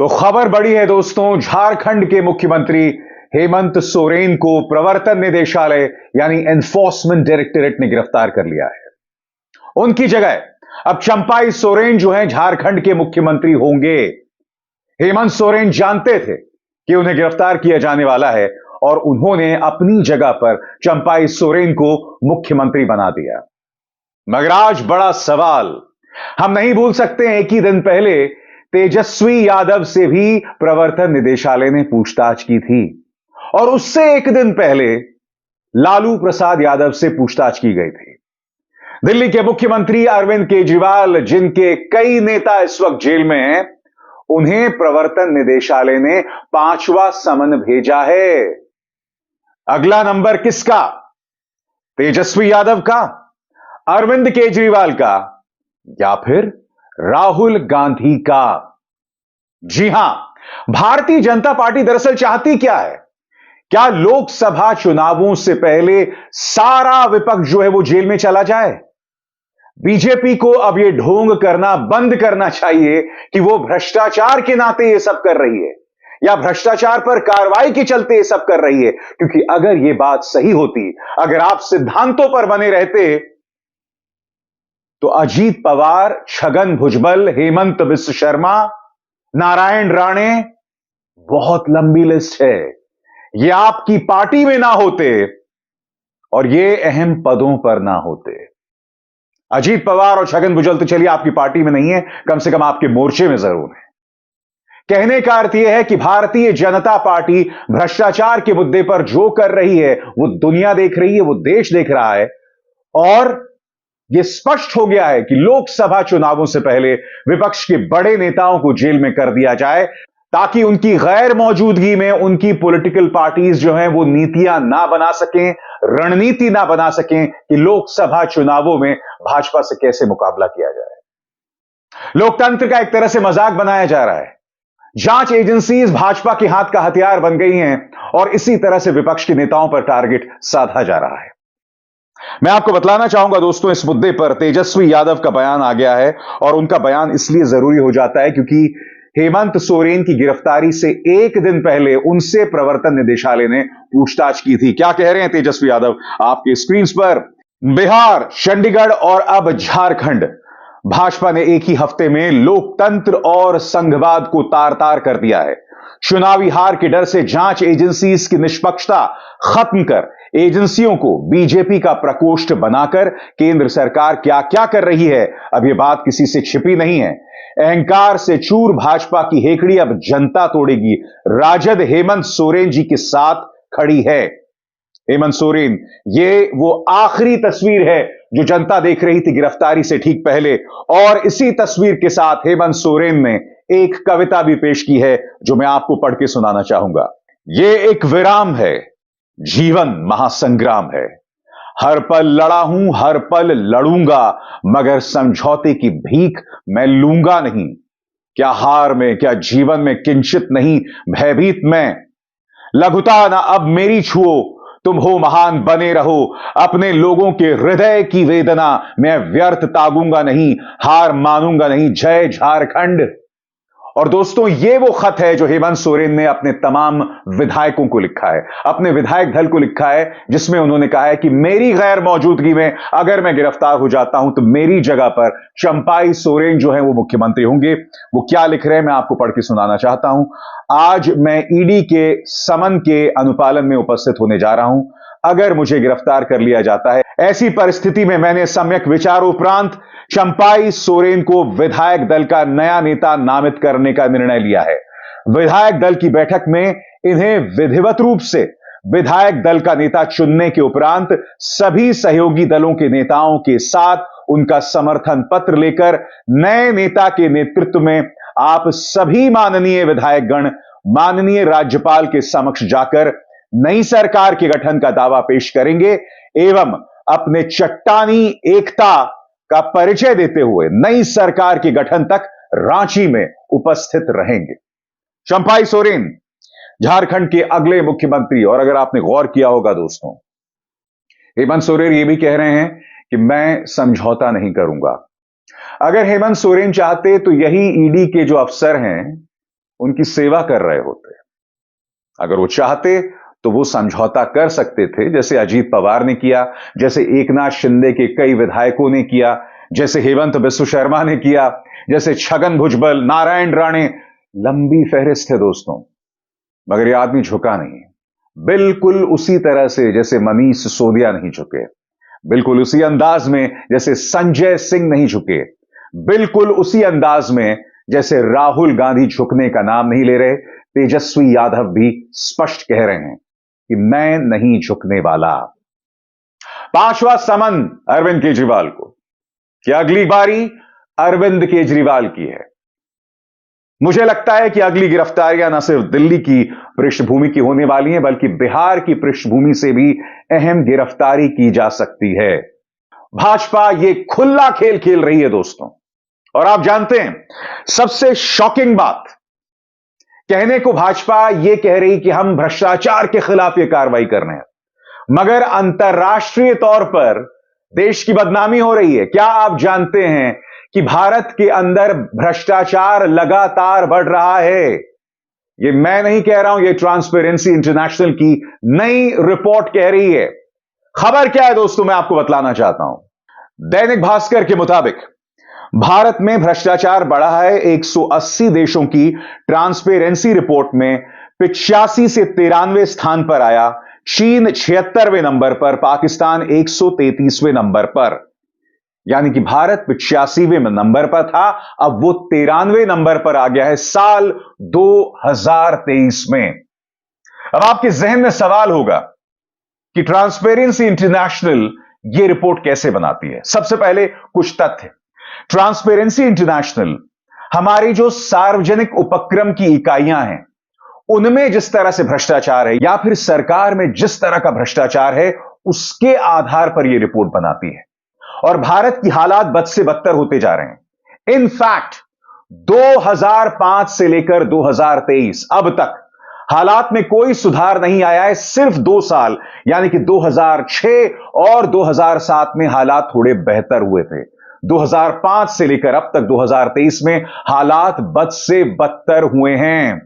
तो खबर बड़ी है दोस्तों, झारखंड के मुख्यमंत्री हेमंत सोरेन को प्रवर्तन निदेशालय यानी एनफोर्समेंट डायरेक्टोरेट ने गिरफ्तार कर लिया है। उनकी जगह अब चंपाई सोरेन जो है झारखंड के मुख्यमंत्री होंगे। हेमंत सोरेन जानते थे कि उन्हें गिरफ्तार किया जाने वाला है और उन्होंने अपनी जगह पर चंपाई सोरेन को मुख्यमंत्री बना दिया। मगर आज बड़ा सवाल, हम नहीं भूल सकते एक ही दिन पहले तेजस्वी यादव से भी प्रवर्तन निदेशालय ने पूछताछ की थी और उससे एक दिन पहले लालू प्रसाद यादव से पूछताछ की गई थी। दिल्ली के मुख्यमंत्री अरविंद केजरीवाल, जिनके कई नेता इस वक्त जेल में हैं, उन्हें प्रवर्तन निदेशालय ने 5वां समन भेजा है। अगला नंबर किसका? तेजस्वी यादव का, अरविंद केजरीवाल का या फिर राहुल गांधी का? जी हां, भारतीय जनता पार्टी दरअसल चाहती क्या है? क्या लोकसभा चुनावों से पहले सारा विपक्ष जो है वो जेल में चला जाए? बीजेपी को अब यह ढोंग करना बंद करना चाहिए कि वो भ्रष्टाचार के नाते ये सब कर रही है या भ्रष्टाचार पर कार्रवाई के चलते ये सब कर रही है, क्योंकि अगर ये बात सही होती, अगर आप सिद्धांतों पर बने रहते, तो अजीत पवार, छगन भुजबल, हेमंत बिस्व शर्मा, नारायण राणे, बहुत लंबी लिस्ट है, ये आपकी पार्टी में ना होते और ये अहम पदों पर ना होते। अजीत पवार और छगन भुजबल तो चलिए आपकी पार्टी में नहीं है, कम से कम आपके मोर्चे में जरूर है। कहने का अर्थ यह है कि भारतीय जनता पार्टी भ्रष्टाचार के मुद्दे पर जो कर रही है वो दुनिया देख रही है, वो देश देख रहा है और यह स्पष्ट हो गया है कि लोकसभा चुनावों से पहले विपक्ष के बड़े नेताओं को जेल में कर दिया जाए ताकि उनकी गैर मौजूदगी में उनकी पॉलिटिकल पार्टीज जो हैं वो नीतियां ना बना सकें, रणनीति ना बना सकें कि लोकसभा चुनावों में भाजपा से कैसे मुकाबला किया जाए। लोकतंत्र का एक तरह से मजाक बनाया जा रहा है। जांच एजेंसीज भाजपा के हाथ का हथियार बन गई हैं और इसी तरह से विपक्ष के नेताओं पर टारगेट साधा जा रहा है। मैं आपको बतलाना चाहूंगा दोस्तों, इस मुद्दे पर तेजस्वी यादव का बयान आ गया है और उनका बयान इसलिए जरूरी हो जाता है क्योंकि हेमंत सोरेन की गिरफ्तारी से एक दिन पहले उनसे प्रवर्तन निदेशालय ने पूछताछ की थी। क्या कह रहे हैं तेजस्वी यादव आपके स्क्रीन पर? बिहार, चंडीगढ़ और अब झारखंड, भाजपा ने एक ही हफ्ते में लोकतंत्र और संघवाद को तार तार कर दिया है। चुनावी हार के डर से जांच एजेंसीज की निष्पक्षता खत्म कर एजेंसियों को बीजेपी का प्रकोष्ठ बनाकर केंद्र सरकार क्या क्या कर रही है, अब यह बात किसी से छिपी नहीं है। अहंकार से चूर भाजपा की हेकड़ी अब जनता तोड़ेगी। राजद हेमंत सोरेन जी के साथ खड़ी है। हेमंत सोरेन, ये वो आखिरी तस्वीर है जो जनता देख रही थी गिरफ्तारी से ठीक पहले, और इसी तस्वीर के साथ हेमंत सोरेन ने एक कविता भी पेश की है जो मैं आपको पढ़ के सुनाना चाहूंगा। ये एक विराम है, जीवन महासंग्राम है। हर पल लड़ा हूं, हर पल लड़ूंगा, मगर समझौते की भीख मैं लूंगा नहीं। क्या हार में, क्या जीवन में किंचित नहीं भयभीत मैं। लघुता ना अब मेरी छुओ, तुम हो महान बने रहो। अपने लोगों के हृदय की वेदना मैं व्यर्थ तागूंगा नहीं, हार मानूंगा नहीं। जय झारखंड। और दोस्तों, यह वो खत है जो हेमंत सोरेन ने अपने तमाम विधायकों को लिखा है, अपने विधायक दल को लिखा है, जिसमें उन्होंने कहा है कि मेरी गैर मौजूदगी में अगर मैं गिरफ्तार हो जाता हूं तो मेरी जगह पर चंपाई सोरेन जो है वो मुख्यमंत्री होंगे। वो क्या लिख रहे हैं मैं आपको पढ़ के सुनाना चाहता हूं। आज मैं ईडी के समन के अनुपालन में उपस्थित होने जा रहा हूं। अगर मुझे गिरफ्तार कर लिया जाता है, ऐसी परिस्थिति में मैंने सम्यक विचार उपरांत चंपाई सोरेन को विधायक दल का नया नेता नामित करने का निर्णय लिया है। विधायक दल की बैठक में इन्हें विधिवत रूप से विधायक दल का नेता चुनने के उपरांत सभी सहयोगी दलों के नेताओं के साथ उनका समर्थन पत्र लेकर नए नेता के नेतृत्व में आप सभी माननीय विधायकगण माननीय राज्यपाल के समक्ष जाकर नई सरकार के गठन का दावा पेश करेंगे एवं अपने चट्टानी एकता का परिचय देते हुए नई सरकार के गठन तक रांची में उपस्थित रहेंगे। चंपाई सोरेन झारखंड के अगले मुख्यमंत्री। और अगर आपने गौर किया होगा दोस्तों, हेमंत सोरेन ये भी कह रहे हैं कि मैं समझौता नहीं करूंगा। अगर हेमंत सोरेन चाहते तो यही ईडी के जो अफसर हैं उनकी सेवा कर रहे होते। अगर वो चाहते तो वो समझौता कर सकते थे, जैसे अजीत पवार ने किया, जैसे एकनाथ शिंदे के कई विधायकों ने किया, जैसे हेमंत बिस्व शर्मा ने किया, जैसे छगन भुजबल, नारायण राणे, लंबी फहरिस्त है दोस्तों। मगर यह आदमी झुका नहीं, बिल्कुल उसी तरह से जैसे मनीष सिसोदिया नहीं झुके, बिल्कुल उसी अंदाज में जैसे संजय सिंह नहीं झुके, बिल्कुल उसी अंदाज में जैसे राहुल गांधी झुकने का नाम नहीं ले रहे। तेजस्वी यादव भी स्पष्ट कह रहे हैं कि मैं नहीं झुकने वाला। पांचवा समन अरविंद केजरीवाल को, कि अगली बारी अरविंद केजरीवाल की है। मुझे लगता है कि अगली गिरफ्तारियां न सिर्फ दिल्ली की पृष्ठभूमि की होने वाली हैं, बल्कि बिहार की पृष्ठभूमि से भी अहम गिरफ्तारी की जा सकती है। भाजपा यह खुला खेल खेल रही है दोस्तों। और आप जानते हैं, सबसे शॉकिंग बात, कहने को भाजपा यह कह रही कि हम भ्रष्टाचार के खिलाफ यह कार्रवाई कर रहे हैं, मगर अंतर्राष्ट्रीय तौर पर देश की बदनामी हो रही है। क्या आप जानते हैं कि भारत के अंदर भ्रष्टाचार लगातार बढ़ रहा है? यह मैं नहीं कह रहा हूं, यह ट्रांसपेरेंसी इंटरनेशनल की नई रिपोर्ट कह रही है। खबर क्या है दोस्तों, मैं आपको बतलाना चाहता हूं। दैनिक भास्कर के मुताबिक भारत में भ्रष्टाचार बढ़ा है। 180 देशों की ट्रांसपेरेंसी रिपोर्ट में 85 से 93वें स्थान पर आया। चीन 76वें नंबर पर, पाकिस्तान 133वें नंबर पर। यानी कि भारत 85वें नंबर पर था, अब वो 93वें नंबर पर आ गया है साल 2023 में। अब आपके जहन में सवाल होगा कि ट्रांसपेरेंसी इंटरनेशनल ये रिपोर्ट कैसे बनाती है। सबसे पहले कुछ तथ्य। ट्रांसपेरेंसी इंटरनेशनल हमारी जो सार्वजनिक उपक्रम की इकाइयां हैं, उनमें जिस तरह से भ्रष्टाचार है या फिर सरकार में जिस तरह का भ्रष्टाचार है, उसके आधार पर यह रिपोर्ट बनाती है। और भारत की हालात बद से बदतर होते जा रहे हैं। इनफैक्ट 2005 से लेकर 2023 अब तक हालात में कोई सुधार नहीं आया है। सिर्फ 2 साल यानी कि 2006 और 2007 में हालात थोड़े बेहतर हुए थे। 2005 से लेकर अब तक 2023 में हालात बद से बदतर हुए हैं।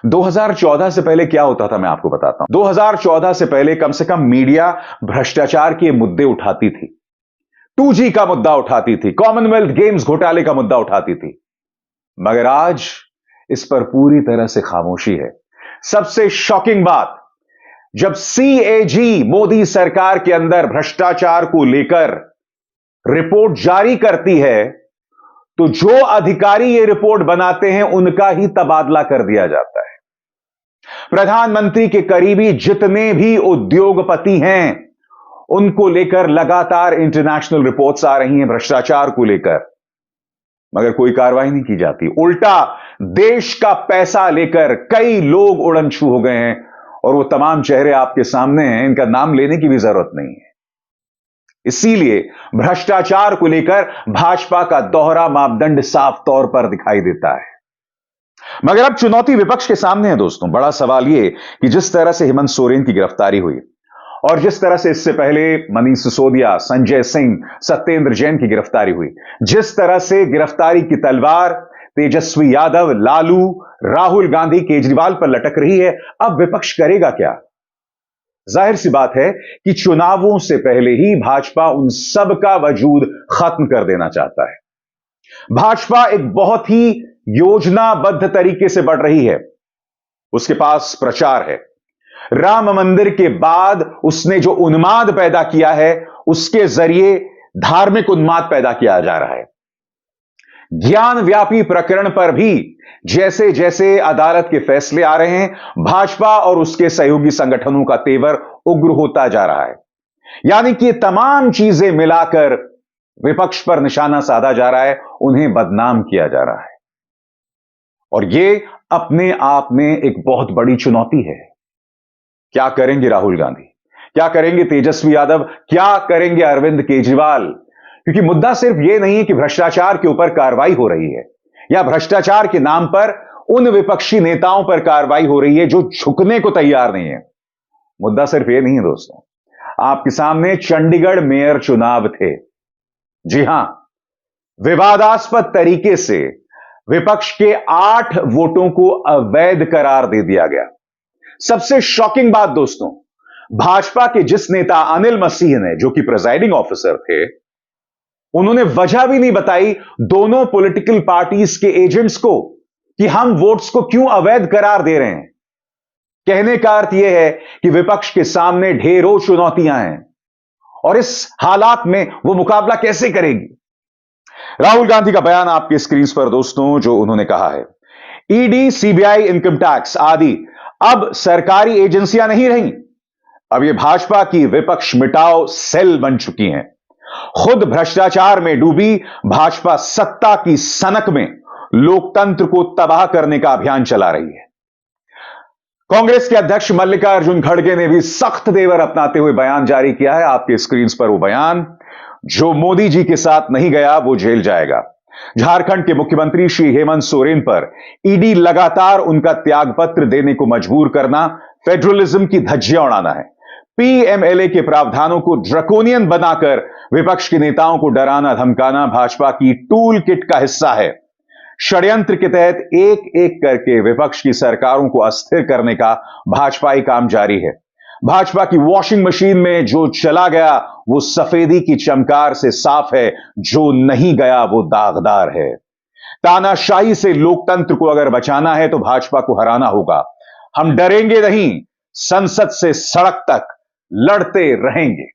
2014 से पहले क्या होता था मैं आपको बताता हूं। 2014 से पहले कम से कम मीडिया भ्रष्टाचार के मुद्दे उठाती थी, 2G का मुद्दा उठाती थी, कॉमनवेल्थ गेम्स घोटाले का मुद्दा उठाती थी। मगर आज इस पर पूरी तरह से खामोशी है। सबसे शॉकिंग बात, जब CAG मोदी सरकार के अंदर भ्रष्टाचार को लेकर रिपोर्ट जारी करती है, तो जो अधिकारी ये रिपोर्ट बनाते हैं उनका ही तबादला कर दिया जाता है। प्रधानमंत्री के करीबी जितने भी उद्योगपति हैं, उनको लेकर लगातार इंटरनेशनल रिपोर्ट्स आ रही हैं भ्रष्टाचार को लेकर, मगर कोई कार्रवाई नहीं की जाती। उल्टा देश का पैसा लेकर कई लोग उड़नछू हो गए हैं, और वो तमाम चेहरे आपके सामने हैं, इनका नाम लेने की भी जरूरत नहीं है। इसीलिए भ्रष्टाचार को लेकर भाजपा का दोहरा मापदंड साफ तौर पर दिखाई देता है। मगर अब चुनौती विपक्ष के सामने है दोस्तों। बड़ा सवाल यह कि जिस तरह से हेमंत सोरेन की गिरफ्तारी हुई और जिस तरह से इससे पहले मनीष सिसोदिया, संजय सिंह, सत्येंद्र जैन की गिरफ्तारी हुई, जिस तरह से गिरफ्तारी की तलवार तेजस्वी यादव, लालू, राहुल गांधी, केजरीवाल पर लटक रही है, अब विपक्ष करेगा क्या? जाहिर सी बात है कि चुनावों से पहले ही भाजपा उन सब का वजूद खत्म कर देना चाहता है। भाजपा एक बहुत ही योजनाबद्ध तरीके से बढ़ रही है। उसके पास प्रचार है। राम मंदिर के बाद उसने जो उन्माद पैदा किया है, उसके जरिए धार्मिक उन्माद पैदा किया जा रहा है। ज्ञान व्यापी प्रकरण पर भी जैसे जैसे अदालत के फैसले आ रहे हैं, भाजपा और उसके सहयोगी संगठनों का तेवर उग्र होता जा रहा है। यानी कि तमाम चीजें मिलाकर विपक्ष पर निशाना साधा जा रहा है, उन्हें बदनाम किया जा रहा है। और यह अपने आप में एक बहुत बड़ी चुनौती है। क्या करेंगे राहुल गांधी, क्या करेंगे तेजस्वी यादव, क्या करेंगे अरविंद केजरीवाल? क्योंकि मुद्दा सिर्फ यह नहीं है कि भ्रष्टाचार के ऊपर कार्रवाई हो रही है या भ्रष्टाचार के नाम पर उन विपक्षी नेताओं पर कार्रवाई हो रही है जो झुकने को तैयार नहीं है। मुद्दा सिर्फ यह नहीं है दोस्तों। आपके सामने चंडीगढ़ मेयर चुनाव थे। जी हां, विवादास्पद तरीके से विपक्ष के 8 वोटों को अवैध करार दे दिया गया। सबसे शॉकिंग बात दोस्तों, भाजपा के जिस नेता अनिल मसीह ने, जो कि प्रिजाइडिंग ऑफिसर थे, उन्होंने वजह भी नहीं बताई दोनों पॉलिटिकल पार्टीज के एजेंट्स को कि हम वोट्स को क्यों अवैध करार दे रहे हैं। कहने का अर्थ यह है कि विपक्ष के सामने ढेरों चुनौतियां हैं और इस हालात में वो मुकाबला कैसे करेगी। राहुल गांधी का बयान आपके स्क्रीन पर दोस्तों, जो उन्होंने कहा है, ईडी, सीबीआई, इनकम टैक्स आदि अब सरकारी एजेंसियां नहीं रही। अब ये भाजपा की विपक्ष मिटाओ सेल बन चुकी हैं। खुद भ्रष्टाचार में डूबी भाजपा सत्ता की सनक में लोकतंत्र को तबाह करने का अभियान चला रही है। कांग्रेस के अध्यक्ष मल्लिकार्जुन खड़गे ने भी सख्त तेवर अपनाते हुए बयान जारी किया है। आपके स्क्रीन पर वो बयान, जो मोदी जी के साथ नहीं गया वो जेल जाएगा। झारखंड के मुख्यमंत्री श्री हेमंत सोरेन पर ईडी लगातार उनका त्यागपत्र देने को मजबूर करना फेडरलिज्म की धज्जियां उड़ाना है। पीएमएलए के प्रावधानों को ड्रैकोनियन बनाकर विपक्ष के नेताओं को डराना धमकाना भाजपा की टूल किट का हिस्सा है। षड्यंत्र के तहत एक एक करके विपक्ष की सरकारों को अस्थिर करने का भाजपाई काम जारी है। भाजपा की वॉशिंग मशीन में जो चला गया वो सफेदी की चमकार से साफ है, जो नहीं गया वो दागदार है। तानाशाही से लोकतंत्र को अगर बचाना है तो भाजपा को हराना होगा। हम डरेंगे नहीं, संसद से सड़क तक लड़ते रहेंगे।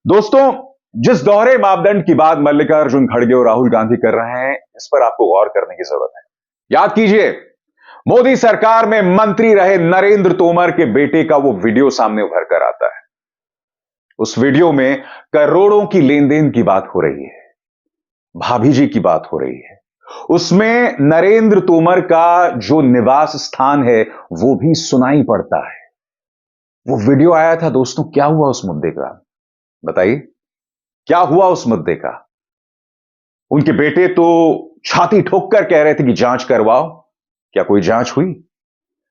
दोस्तों, जिस दोहरे मापदंड की बात मल्लिकार्जुन खड़गे और राहुल गांधी कर रहे हैं, इस पर आपको गौर करने की जरूरत है। याद कीजिए, मोदी सरकार में मंत्री रहे नरेंद्र तोमर के बेटे का वो वीडियो सामने उभर कर आता है। उस वीडियो में करोड़ों की लेन देन की बात हो रही है, भाभी जी की बात हो रही है। उसमें नरेंद्र तोमर का जो निवास स्थान है वो भी सुनाई पड़ता है। वो वीडियो आया था दोस्तों, क्या हुआ उस मुद्दे का बताइए, क्या हुआ उस मुद्दे का? उनके बेटे तो छाती ठोक कर कह रहे थे कि जांच करवाओ। क्या कोई जांच हुई?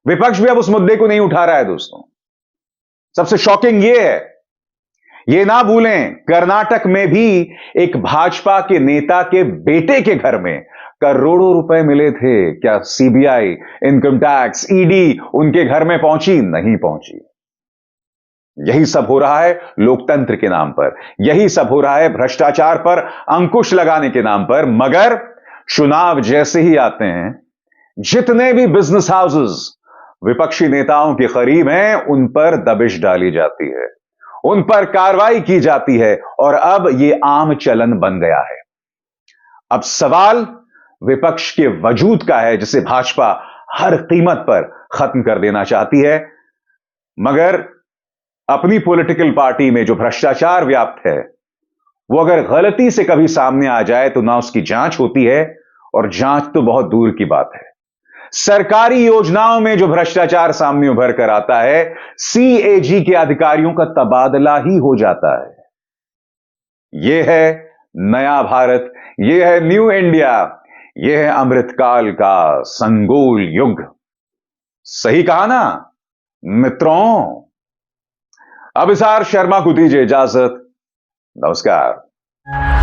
विपक्ष भी अब उस मुद्दे को नहीं उठा रहा है दोस्तों। सबसे शॉकिंग यह है, यह ना भूलें, कर्नाटक में भी एक भाजपा के नेता के बेटे के घर में करोड़ों रुपए मिले थे। क्या सीबीआई, इनकम टैक्स, ईडी उनके घर में पहुंची? नहीं पहुंची। यही सब हो रहा है लोकतंत्र के नाम पर, यही सब हो रहा है भ्रष्टाचार पर अंकुश लगाने के नाम पर। मगर चुनाव जैसे ही आते हैं, जितने भी बिजनेस हाउसेस विपक्षी नेताओं के करीब हैं, उन पर दबिश डाली जाती है, उन पर कार्रवाई की जाती है और अब यह आम चलन बन गया है। अब सवाल विपक्ष के वजूद का है, जिसे भाजपा हर कीमत पर खत्म कर देना चाहती है। मगर अपनी पॉलिटिकल पार्टी में जो भ्रष्टाचार व्याप्त है, वो अगर गलती से कभी सामने आ जाए तो ना उसकी जांच होती है, और जांच तो बहुत दूर की बात है। सरकारी योजनाओं में जो भ्रष्टाचार सामने उभर कर आता है, सीएजी के अधिकारियों का तबादला ही हो जाता है। यह है नया भारत, यह है न्यू इंडिया, यह है अमृतकाल का संगोल युग। सही कहा ना मित्रों? अभिसार शर्मा को दीजिए इजाजत। नमस्कार।